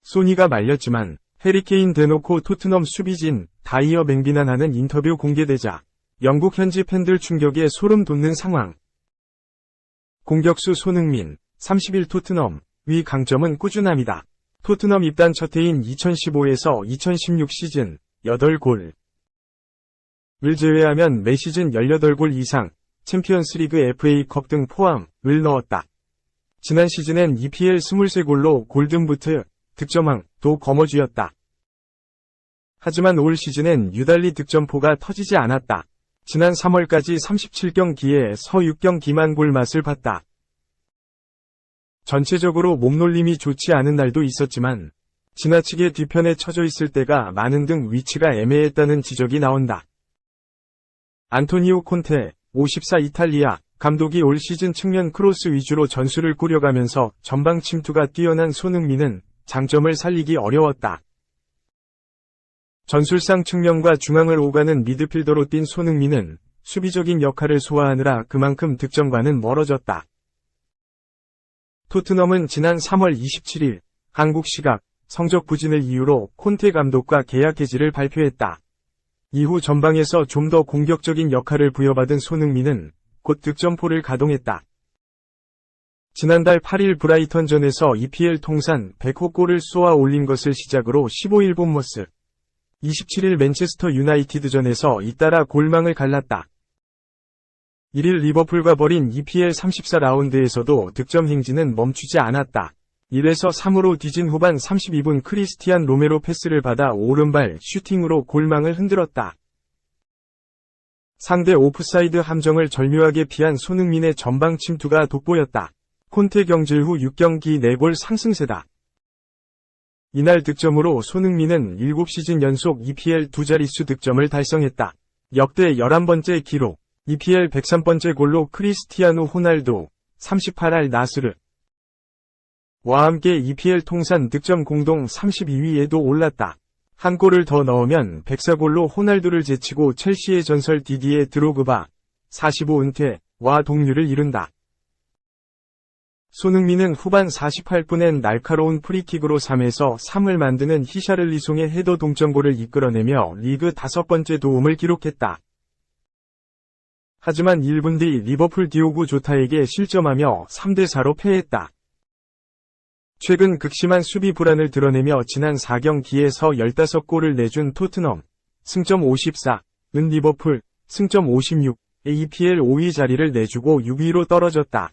소니가 말렸지만 해리케인 대놓고 토트넘 수비진 다이어 맹비난하는 인터뷰 공개되자 영국 현지 팬들 충격에 소름 돋는 상황. 공격수 손흥민, 30일 토트넘, 위 강점은 꾸준함이다. 토트넘 입단 첫 해인 2015에서 2016 시즌 8골. 을 제외하면 매 시즌 18골 이상, 챔피언스리그 FA컵 등 포함을 넣었다. 지난 시즌엔 EPL 23골로 골든부트, 득점왕도 거머쥐었다. 하지만 올 시즌엔 유달리 득점포가 터지지 않았다. 지난 3월까지 37경기에서 6경기만 골맛을 봤다. 전체적으로 몸놀림이 좋지 않은 날도 있었지만 지나치게 뒤편에 처져 있을 때가 많은 등 위치가 애매했다는 지적이 나온다. 안토니오 콘테, 54 이탈리아 감독이 올 시즌 측면 크로스 위주로 전술을 꾸려가면서 전방 침투가 뛰어난 손흥민은 장점을 살리기 어려웠다. 전술상 측면과 중앙을 오가는 미드필더로 뛴 손흥민은 수비적인 역할을 소화하느라 그만큼 득점과는 멀어졌다. 토트넘은 지난 3월 27일 한국 시각 성적 부진을 이유로 콘테 감독과 계약 해지를 발표했다. 이후 전방에서 좀 더 공격적인 역할을 부여받은 손흥민은 곧 득점포를 가동했다. 지난달 8일 브라이턴전에서 EPL 통산 100호 골을 쏘아 올린 것을 시작으로 15일 본머스, 27일 맨체스터 유나이티드전에서 잇따라 골망을 갈랐다. 1일 리버풀과 벌인 EPL 34라운드에서도 득점 행진은 멈추지 않았다. 1에서 3으로 뒤진 후반 32분 크리스티안 로메로 패스를 받아 오른발 슈팅으로 골망을 흔들었다. 상대 오프사이드 함정을 절묘하게 피한 손흥민의 전방 침투가 돋보였다. 콘테 경질 후 6경기 4골 상승세다. 이날 득점으로 손흥민은 7시즌 연속 EPL 두 자릿수 득점을 달성했다. 역대 11번째 기록, EPL 103번째 골로 크리스티아누 호날두, 38알 나스르 와 함께 EPL 통산 득점 공동 32위에도 올랐다. 한 골을 더 넣으면 104골로 호날두를 제치고 첼시의 전설 디디에 드로그바, 45 은퇴와 동률을 이룬다. 손흥민은 후반 48분엔 날카로운 프리킥으로 3에서 3을 만드는 히샤를리송의 헤더 동점골을 이끌어내며 리그 5번째 도움을 기록했다. 하지만 1분 뒤 리버풀 디오구 조타에게 실점하며 3대4로 패했다. 최근 극심한 수비 불안을 드러내며 지난 4경기에서 15골을 내준 토트넘, 승점 54, 은 리버풀, 승점 56, EPL 5위 자리를 내주고 6위로 떨어졌다.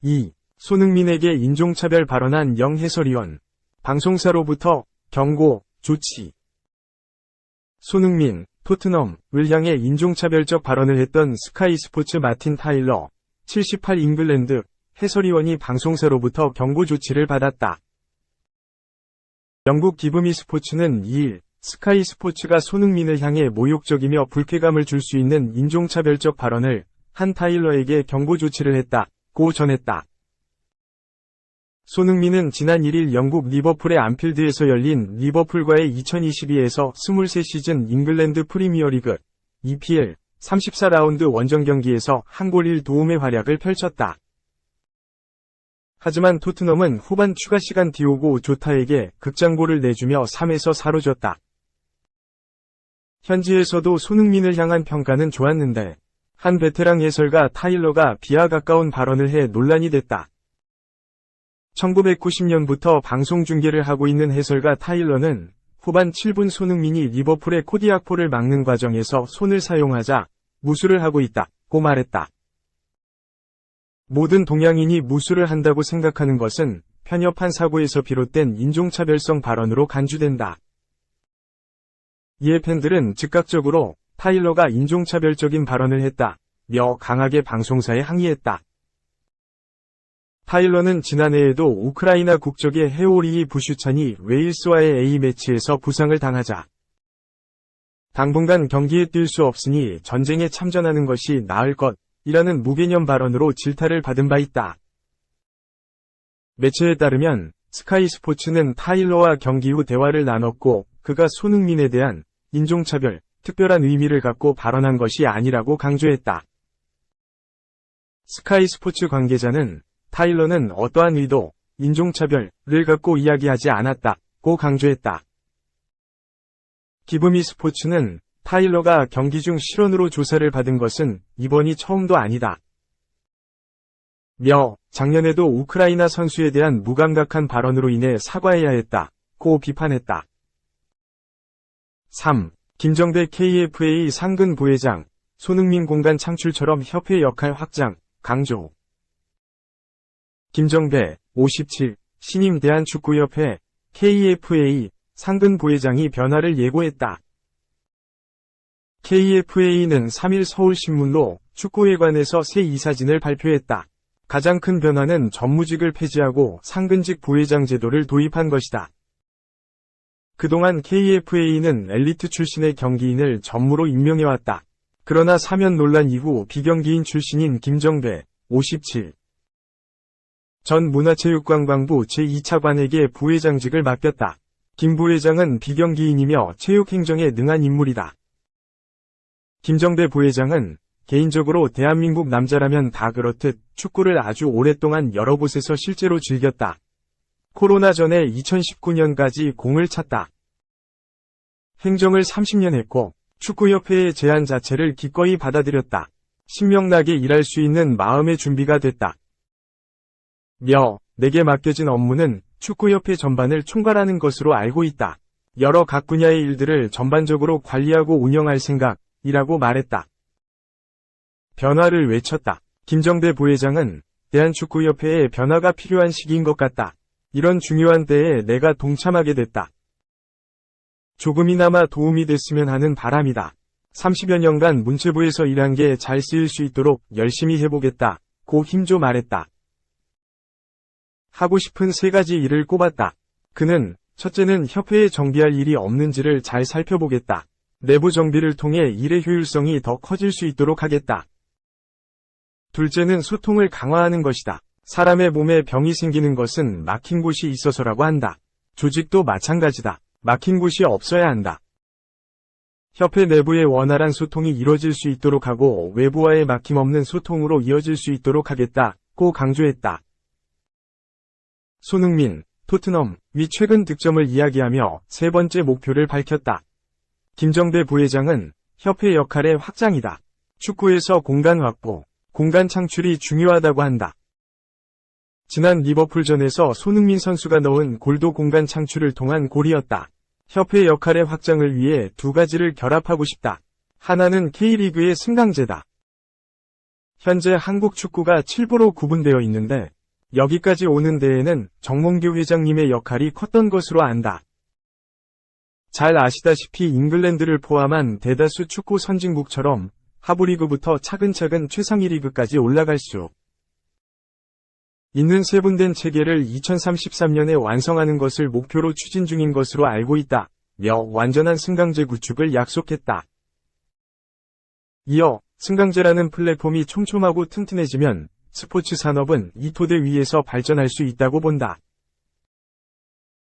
2. 손흥민에게 인종차별 발언한 영 해설위원. 방송사로부터 경고, 조치. 손흥민, 토트넘을 향해 인종차별적 발언을 했던 스카이 스포츠 마틴 타일러, 78 잉글랜드 해설위원이 방송사로부터 경고 조치를 받았다. 영국 기브미 스포츠는 2일 스카이 스포츠가 손흥민을 향해 모욕적이며 불쾌감을 줄 수 있는 인종차별적 발언을 한 타일러에게 경고 조치를 했다고 전했다. 손흥민은 지난 1일 영국 리버풀의 안필드에서 열린 리버풀과의 2022에서 23시즌 잉글랜드 프리미어리그 EPL 34라운드 원정 경기에서 한 골 1도움의 활약을 펼쳤다. 하지만 토트넘은 후반 추가 시간 디오고 조타에게 극장골을 내주며 3에서 4로 졌다. 현지에서도 손흥민을 향한 평가는 좋았는데 한 베테랑 해설가 타일러가 비하 가까운 발언을 해 논란이 됐다. 1990년부터 방송 중계를 하고 있는 해설가 타일러는 후반 7분 손흥민이 리버풀의 코디악포를 막는 과정에서 손을 사용하자 무술을 하고 있다고 말했다. 모든 동양인이 무술을 한다고 생각하는 것은 편협한 사고에서 비롯된 인종차별성 발언으로 간주된다. 이에 팬들은 즉각적으로 타일러가 인종차별적인 발언을 했다며 강하게 방송사에 항의했다. 타일러는 지난해에도 우크라이나 국적의 헤오리히 부슈찬이 웨일스와의 A매치에서 부상을 당하자 당분간 경기에 뛸 수 없으니 전쟁에 참전하는 것이 나을 것이라는 무개념 발언으로 질타를 받은 바 있다. 매체에 따르면 스카이 스포츠는 타일러와 경기 후 대화를 나눴고 그가 손흥민에 대한 인종차별, 특별한 의미를 갖고 발언한 것이 아니라고 강조했다. 스카이 스포츠 관계자는 타일러는 어떠한 의도, 인종차별을 갖고 이야기하지 않았다고 강조했다. 기브미 스포츠는 타일러가 경기 중 실언으로 조사를 받은 것은 이번이 처음도 아니다. 작년에도 우크라이나 선수에 대한 무감각한 발언으로 인해 사과해야 했다고 비판했다. 3. 김정배 KFA 상근 부회장, 손흥민 공간 창출처럼 협회 역할 확장, 강조. 김정배, 57, 신임 대한축구협회, KFA, 상근 부회장이 변화를 예고했다. KFA는 3일 서울신문로 축구에 관해서 새 이사진을 발표했다. 가장 큰 변화는 전무직을 폐지하고 상근직 부회장 제도를 도입한 것이다. 그동안 KFA는 엘리트 출신의 경기인을 전무로 임명해왔다. 그러나 사면 논란 이후 비경기인 출신인 김정배, 57, 전 문화체육관광부 제2차관에게 부회장직을 맡겼다. 김 부회장은 비경기인이며 체육행정에 능한 인물이다. 김정배 부회장은 개인적으로 대한민국 남자라면 다 그렇듯 축구를 아주 오랫동안 여러 곳에서 실제로 즐겼다. 코로나 전에 2019년까지 공을 찼다. 행정을 30년 했고 축구협회의 제안 자체를 기꺼이 받아들였다. 신명나게 일할 수 있는 마음의 준비가 됐다. 내게 맡겨진 업무는 축구협회 전반을 총괄하는 것으로 알고 있다. 여러 각 분야의 일들을 전반적으로 관리하고 운영할 생각이라고 말했다. 변화를 외쳤다. 김정배 부회장은 대한축구협회에 변화가 필요한 시기인 것 같다. 이런 중요한 때에 내가 동참하게 됐다. 조금이나마 도움이 됐으면 하는 바람이다. 30여 년간 문체부에서 일한 게 잘 쓰일 수 있도록 열심히 해보겠다. 고 힘줘 말했다. 하고 싶은 3가지 일을 꼽았다. 그는 첫째는 협회에 정비할 일이 없는지를 잘 살펴보겠다. 내부 정비를 통해 일의 효율성이 더 커질 수 있도록 하겠다. 둘째는 소통을 강화하는 것이다. 사람의 몸에 병이 생기는 것은 막힌 곳이 있어서라고 한다. 조직도 마찬가지다. 막힌 곳이 없어야 한다. 협회 내부의 원활한 소통이 이뤄질 수 있도록 하고 외부와의 막힘없는 소통으로 이어질 수 있도록 하겠다고 강조했다. 손흥민, 토트넘이 최근 득점을 이야기하며 3번째 목표를 밝혔다. 김정배 부회장은 협회 역할의 확장이다. 축구에서 공간 확보, 공간 창출이 중요하다고 한다. 지난 리버풀전에서 손흥민 선수가 넣은 골도 공간 창출을 통한 골이었다. 협회 역할의 확장을 위해 2가지를 결합하고 싶다. 하나는 K리그의 승강제다. 현재 한국 축구가 7부로 구분되어 있는데 여기까지 오는 데에는 정몽규 회장님의 역할이 컸던 것으로 안다. 잘 아시다시피 잉글랜드를 포함한 대다수 축구 선진국처럼 하부리그부터 차근차근 최상위 리그까지 올라갈 수 있는 세분된 체계를 2033년에 완성하는 것을 목표로 추진 중인 것으로 알고 있다. 완전한 승강제 구축을 약속했다. 이어 승강제라는 플랫폼이 촘촘하고 튼튼해지면 스포츠 산업은 이 토대 위에서 발전할 수 있다고 본다.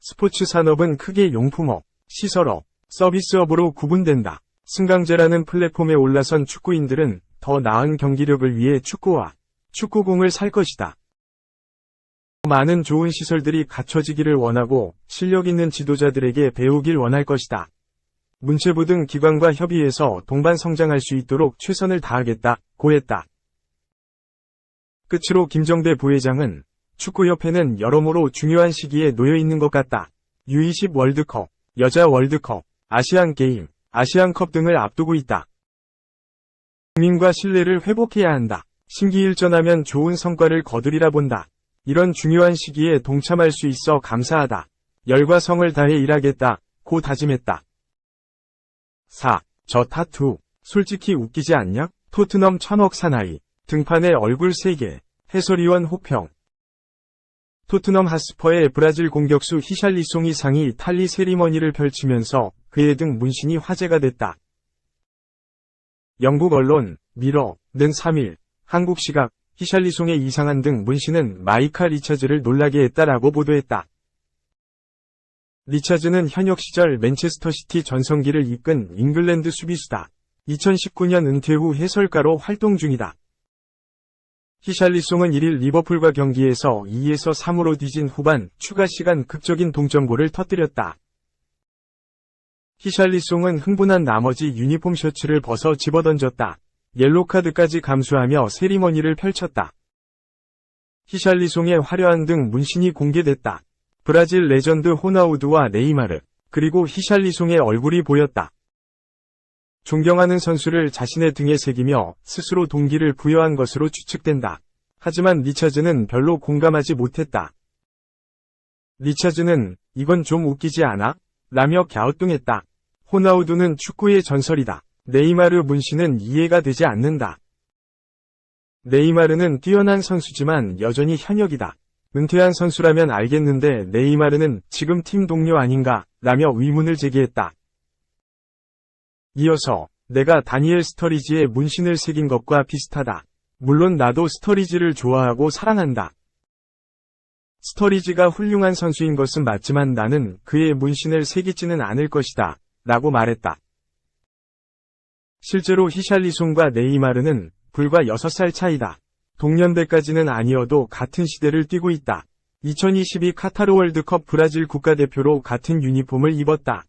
스포츠 산업은 크게 용품업, 시설업, 서비스업으로 구분된다. 승강제라는 플랫폼에 올라선 축구인들은 더 나은 경기력을 위해 축구와 축구공을 살 것이다. 많은 좋은 시설들이 갖춰지기를 원하고 실력 있는 지도자들에게 배우길 원할 것이다. 문체부 등 기관과 협의해서 동반 성장할 수 있도록 최선을 다하겠다고 했다. 끝으로 김정배 부회장은 축구협회는 여러모로 중요한 시기에 놓여 있는 것 같다. U20 월드컵, 여자 월드컵, 아시안게임, 아시안컵 등을 앞두고 있다. 국민과 신뢰를 회복해야 한다. 심기일전하면 좋은 성과를 거두리라 본다. 이런 중요한 시기에 동참할 수 있어 감사하다. 열과 성을 다해 일하겠다고 다짐했다. 4. 저 타투. 솔직히 웃기지 않냐? 토트넘 1000억 사나이. 등판에 얼굴 3개. 해설위원 호평. 토트넘 핫스퍼의 브라질 공격수 히샬리송이 상의 탈리 세리머니를 펼치면서 그의 등 문신이 화제가 됐다. 영국 언론 미러는 3일 한국 시각 히샬리송의 이상한 등 문신은 마이카 리차즈를 놀라게 했다라고 보도했다. 리차즈는 현역 시절 맨체스터 시티 전성기를 이끈 잉글랜드 수비수다. 2019년 은퇴 후 해설가로 활동 중이다. 히샬리송은 1일 리버풀과 경기에서 2에서 3으로 뒤진 후반 추가 시간 극적인 동점골을 터뜨렸다. 히샬리송은 흥분한 나머지 유니폼 셔츠를 벗어 집어던졌다. 옐로카드까지 감수하며 세리머니를 펼쳤다. 히샬리송의 화려한 등 문신이 공개됐다. 브라질 레전드 호나우두와 네이마르, 그리고 히샬리송의 얼굴이 보였다. 존경하는 선수를 자신의 등에 새기며 스스로 동기를 부여한 것으로 추측된다. 하지만 리차즈는 별로 공감하지 못했다. 리차즈는 "이건 좀 웃기지 않아?" 라며 갸우뚱했다. 호나우두는 축구의 전설이다. 네이마르 문신은 이해가 되지 않는다. 네이마르는 뛰어난 선수지만 여전히 현역이다. 은퇴한 선수라면 알겠는데 네이마르는 지금 팀 동료 아닌가? 라며 의문을 제기했다. 이어서 "내가 다니엘 스터리지의 문신을 새긴 것과 비슷하다. 물론 나도 스터리지를 좋아하고 사랑한다. 스터리지가 훌륭한 선수인 것은 맞지만 나는 그의 문신을 새기지는 않을 것이다. 라고 말했다. 실제로 히샬리송과 네이마르는 불과 6살 차이다. 동년배까지는 아니어도 같은 시대를 뛰고 있다. 2022 카타르 월드컵 브라질 국가대표로 같은 유니폼을 입었다.